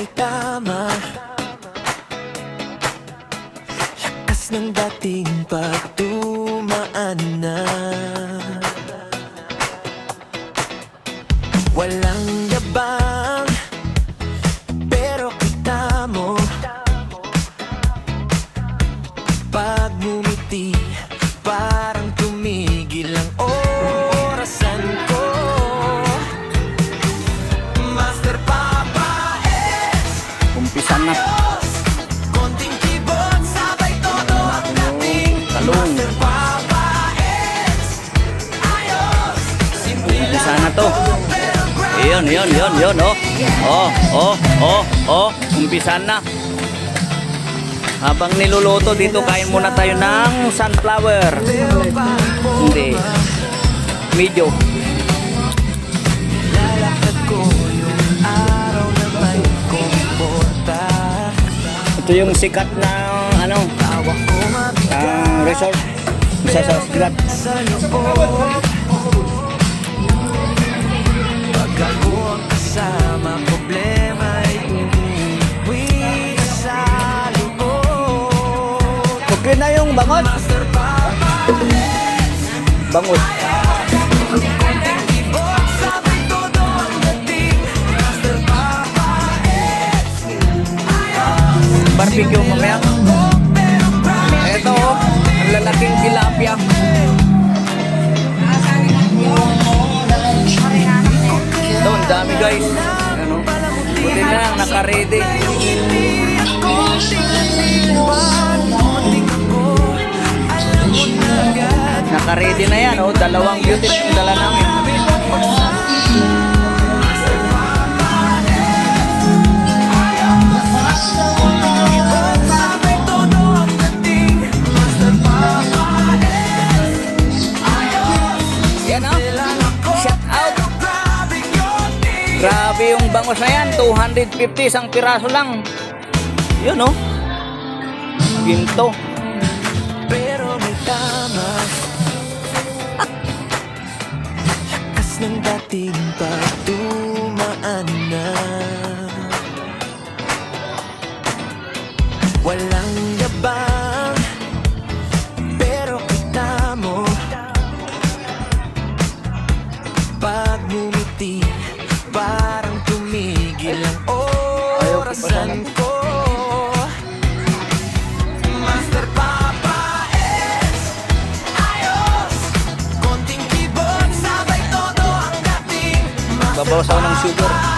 Tama, lakas ng dating pagtumaan na. Walang yabang, pero kita mo pag ngumiti, parang tumigil ang orasan ko. Master Papa S, Umpisa na. konting keyboard, sabay todo ang dating. Talong. Master Papa S, ayos, simple Umpisa lang na to. pero Yun, umpisa na. Habang niluluto dito, kain muna tayo ng sunflower. Hindi. Medyo. lalakad ko yung araw na may komporta. Ito yung sikat na Tawa ko mabigat resort. Isa sa sikat. sa loob. Pag ako ang kasama, problema ay uuwi sa loob. Okay na yung bangot. Master Papa Bangot. keyboard, sabay todo ang dating. Master Papa Barbecue mamaya. pero proud. Ito, ang lalaking tilapia. Ito, ang dami guys. Ano? Buti na lang, naka-ready. Naka-ready na yan, oh. Dalawang beauty yung dala namin. Yan, oh. Shout out. Grabe yung bangos na yan. 250 isang piraso lang. Yun, oh. Ginto. Pero may tama, lakas ng dating pagtumaan na. Walang yabang, pero kita mo pag ngumiti, parang tumigil ang orasan ko. Master Papa S, ayos, konting keyboard, sabay todo ang dating. Babawas ako ng sugar.